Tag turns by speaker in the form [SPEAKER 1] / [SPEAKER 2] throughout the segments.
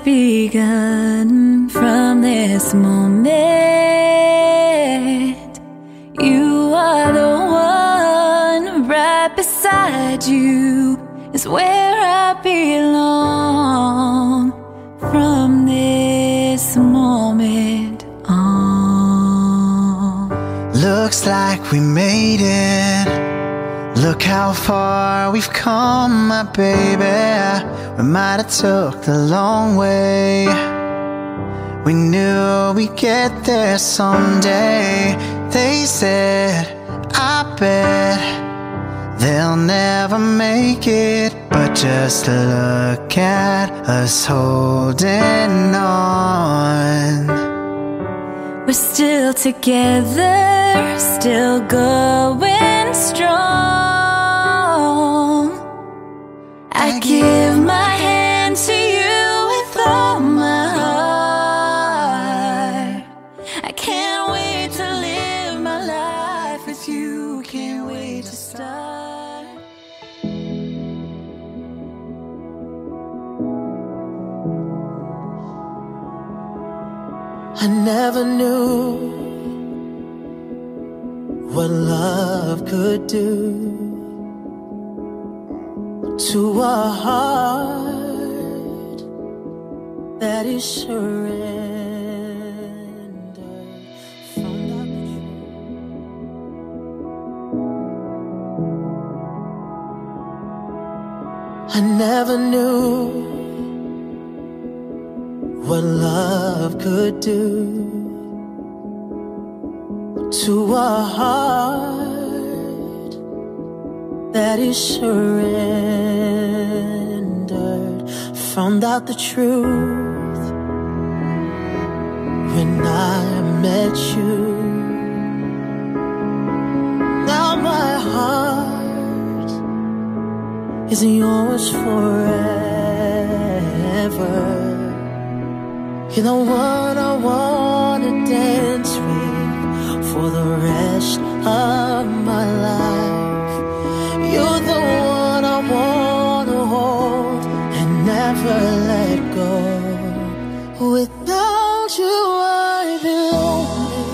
[SPEAKER 1] begun from this moment. You are the one, right beside you is where I belong. From this moment on.
[SPEAKER 2] Looks like we made it. Look how far we've come, my baby. We might have took the long way. We knew we'd get there someday. They said, I bet they'll never make it. But just look at us holding on.
[SPEAKER 1] We're still together, still going strong. I give my hand to you with all my heart. I can't wait to live my life with you. Can't wait to start.
[SPEAKER 3] I never knew what love could do to a heart that is surrendered from the I never knew what love could do to a heart that is surrendered. Found out the truth when I met you. Now my heart is yours forever. You're the one I wanna dance with for the rest of my life. You're the one I wanna hold and never let go. Without you I'd be lonely.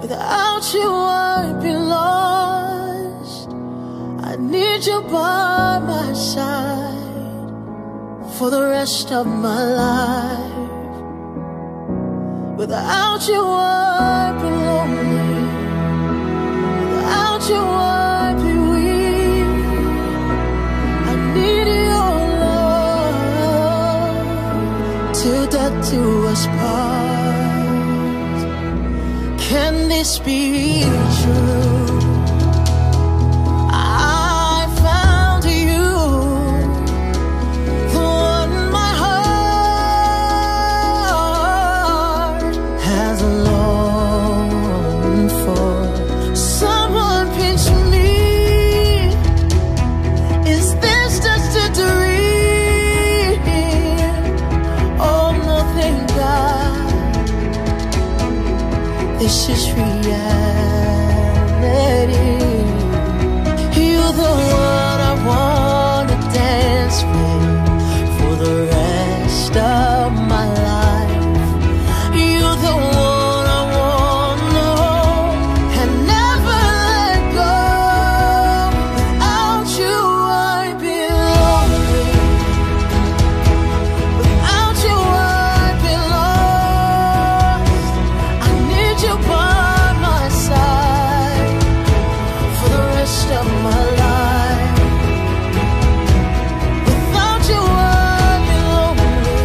[SPEAKER 3] Without you I'd be lost. I need you by my side for the rest of my life. Without you I'd be lonely. Without you I'd be weak. I need your love till death do us part. Can this be true? This is reality. You're the one I wanna dance with for the rest of my life. You're the one I wanna hold and never let go. Without you I'd be lonely. Without you I'd be lost. I need you by my side for the rest of my life. Without you I'd be lonely.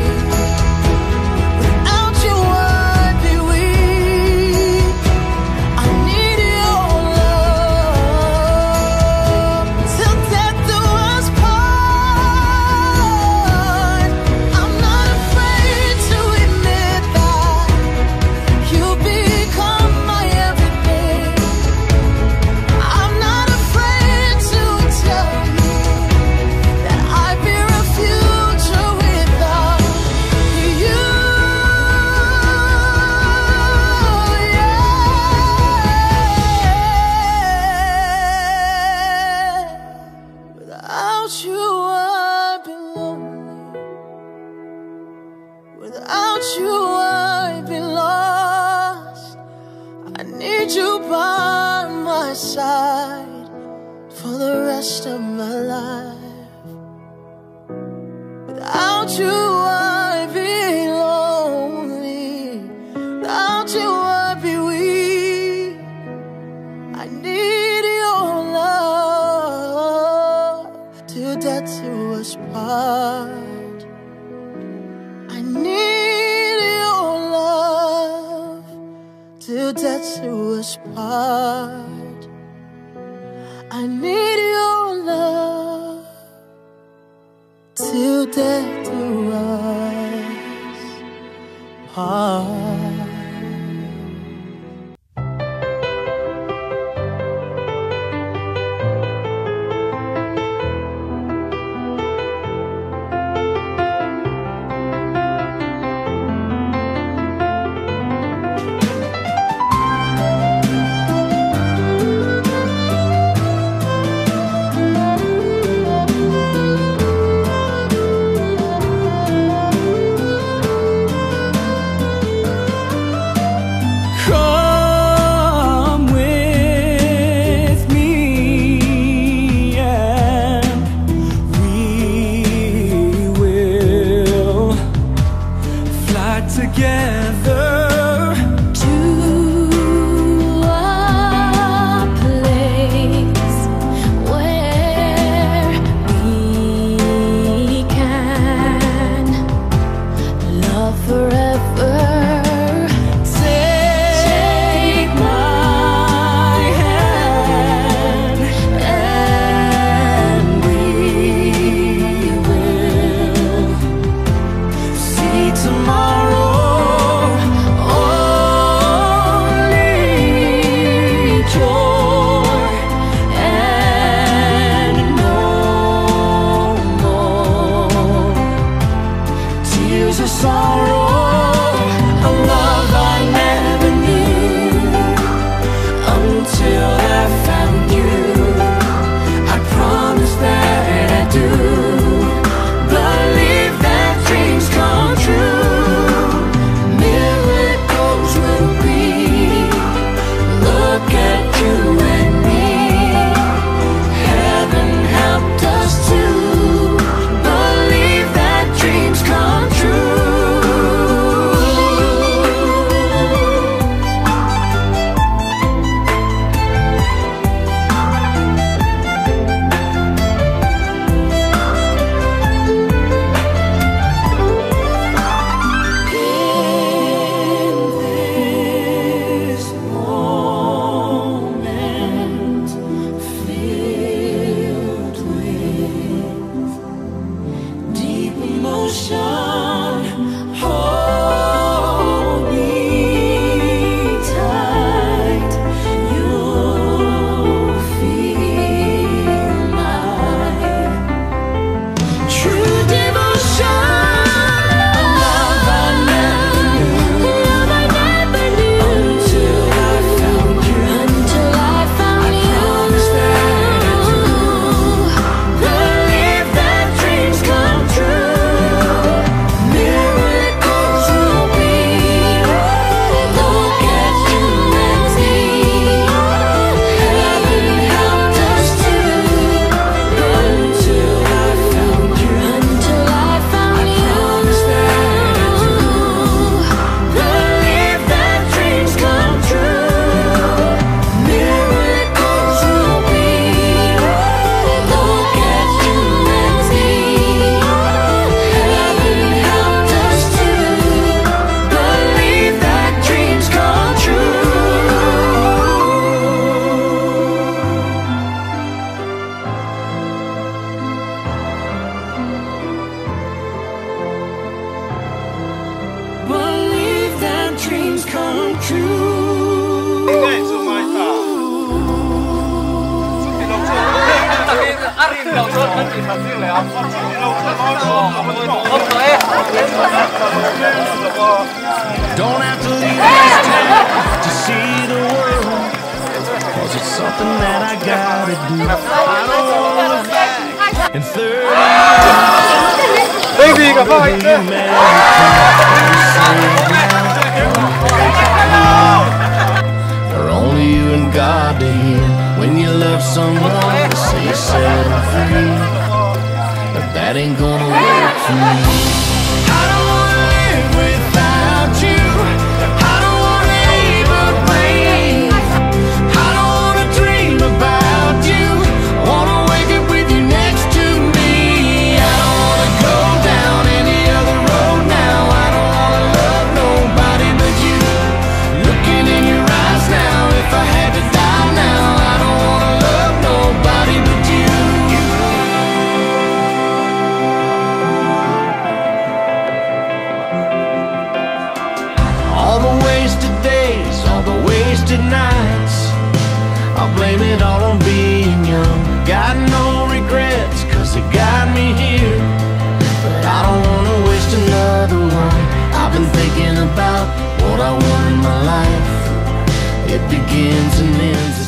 [SPEAKER 3] Without you I'd be lost. I need you by my side for the rest of my life. Without you I'd be lonely. Without you I'd be weak. I need your love till death do us part. I need your love till death do us part. I need your love till death do us part.
[SPEAKER 1] Together
[SPEAKER 3] to a place where we can love forever. Take my hand and we will see tomorrow.
[SPEAKER 1] Don't have to leave this town to see the world, 'cause it's something that I gotta do. I don't wanna look back in 30 years. For only you and God to hear when you love someone to say you set them free. But that ain't gonna work for me. I don't wanna live without you. I don't wanna ever breathe. I don't wanna dream about you. I wanna wake up with you next to me. I don't wanna go down any other road now. I don't wanna love nobody but you. Looking in your eyes now, if I had to die now, I don't wanna love nobody but you. All the wasted days, all the wasted nights, I'll blame it all on being young. Got no regrets, cause it got me here. But I don't wanna waste another one. I've been thinking about what I want in my life. It begins and ends